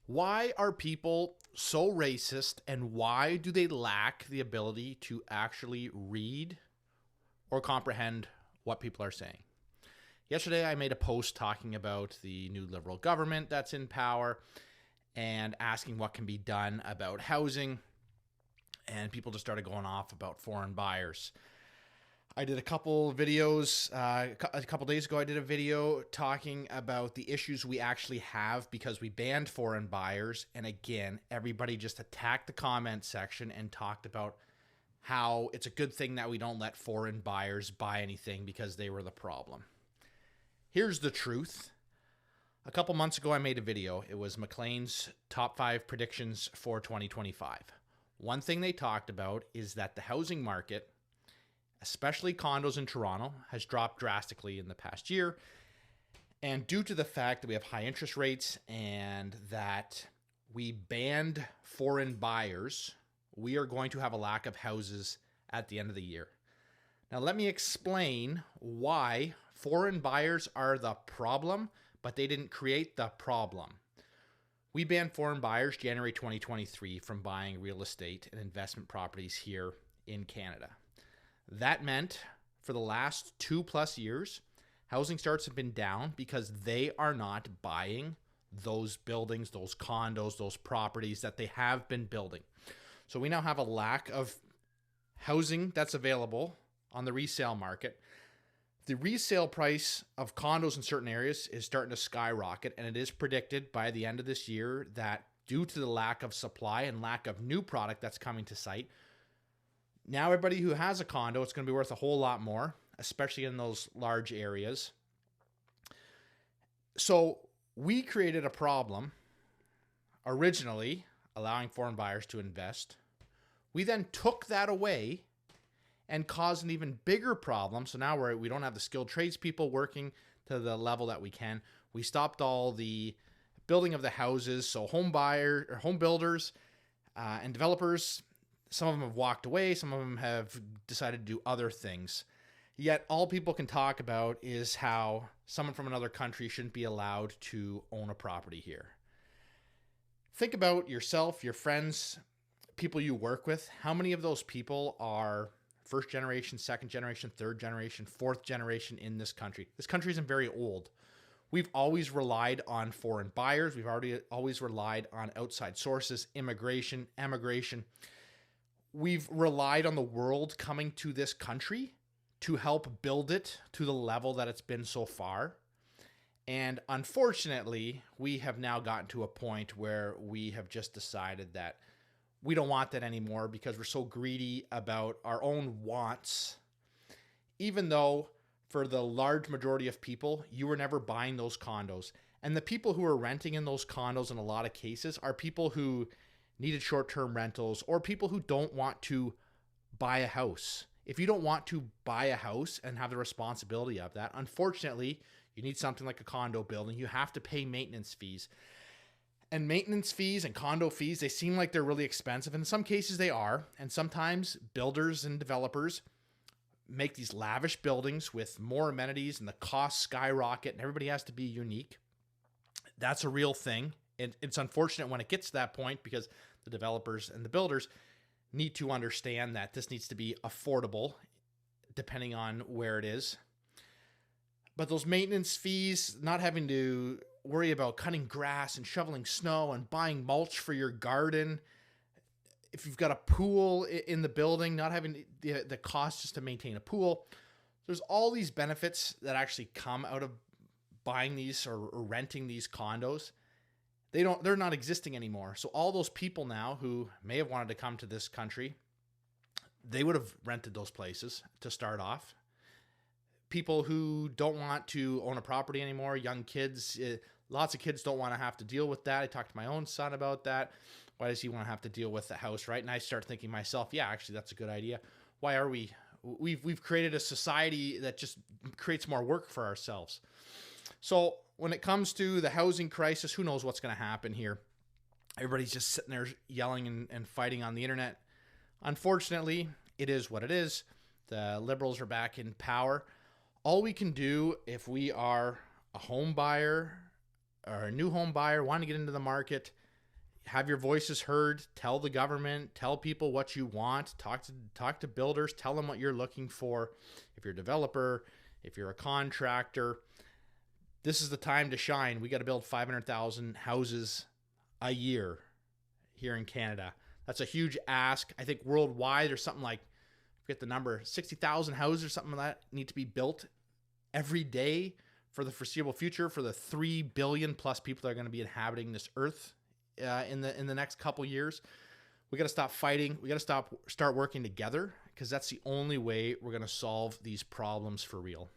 Why are people so racist, and why do they lack the ability to actually read or comprehend what people are saying? Yesterday, I made a post talking about the new Liberal government that's in power and asking what can be done about housing. And people just started going off about foreign buyers. I did a couple videos a couple days ago. I did a video talking about the issues we actually have because we banned foreign buyers. And again, everybody just attacked the comment section and talked about how it's a good thing that we don't let foreign buyers buy anything because they were the problem. Here's the truth. A couple months ago, I made a video. It was McLean's top 5 predictions for 2025. One thing they talked about is that the housing market, especially condos in Toronto, has dropped drastically in the past year. And due to the fact that we have high interest rates and that we banned foreign buyers, we are going to have a lack of houses at the end of the year. Now, let me explain why foreign buyers are the problem, but they didn't create the problem. We banned foreign buyers January 2023 from buying real estate and investment properties here in Canada. That meant for the last 2+ years, housing starts have been down because they are not buying those buildings, those condos, those properties that they have been building. So we now have a lack of housing that's available on the resale market. The resale price of condos in certain areas is starting to skyrocket, and it is predicted by the end of this year that due to the lack of supply and lack of new product that's coming to site, now everybody who has a condo, it's going to be worth a whole lot more, especially in those large areas. So we created a problem originally allowing foreign buyers to invest. We then took that away and caused an even bigger problem. So now we don't have the skilled tradespeople working to the level that we can. We stopped all the building of the houses. So home builders and developers, some of them have walked away. Some of them have decided to do other things. Yet all people can talk about is how someone from another country shouldn't be allowed to own a property here. Think about yourself, your friends, people you work with. How many of those people are first generation, second generation, third generation, fourth generation in this country? This country isn't very old. We've always relied on foreign buyers. We've always relied on outside sources, immigration, emigration. We've relied on the world coming to this country to help build it to the level that it's been so far. And unfortunately, we have now gotten to a point where we have just decided that we don't want that anymore because we're so greedy about our own wants. Even though for the large majority of people, you were never buying those condos. And the people who are renting in those condos in a lot of cases are people who needed short-term rentals or people who don't want to buy a house. If you don't want to buy a house and have the responsibility of that, unfortunately, you need something like a condo building. You have to pay maintenance fees. And maintenance fees and condo fees, they seem like they're really expensive. In some cases they are. And sometimes builders and developers make these lavish buildings with more amenities and the costs skyrocket and everybody has to be unique. That's a real thing. And it's unfortunate when it gets to that point because the developers and the builders need to understand that this needs to be affordable depending on where it is. But those maintenance fees, not having to worry about cutting grass and shoveling snow and buying mulch for your garden. If you've got a pool in the building, not having the cost just to maintain a pool. There's all these benefits that actually come out of buying these or renting these condos. They're not existing anymore. So all those people now who may have wanted to come to this country, they would have rented those places to start off. People who don't want to own a property anymore, young kids, lots of kids don't want to have to deal with that. I talked to my own son about that. Why does he want to have to deal with the house, right? And I start thinking myself, yeah, actually, that's a good idea. Why are we've created a society that just creates more work for ourselves. So when it comes to the housing crisis, who knows what's going to happen here? Everybody's just sitting there yelling and fighting on the internet. Unfortunately, it is what it is. The Liberals are back in power. All we can do if we are a home buyer or a new home buyer wanting to get into the market, have your voices heard. Tell the government, tell people what you want. Talk to builders, tell them what you're looking for. If you're a developer, if you're a contractor, this is the time to shine. We got to build 500,000 houses a year here in Canada. That's a huge ask. I think worldwide there's something like, I forget the number, 60,000 houses or something like that need to be built every day for the foreseeable future for the 3 billion plus people that are going to be inhabiting this earth in the next couple years. We got to stop fighting. We got to start working together, because that's the only way we're going to solve these problems for real.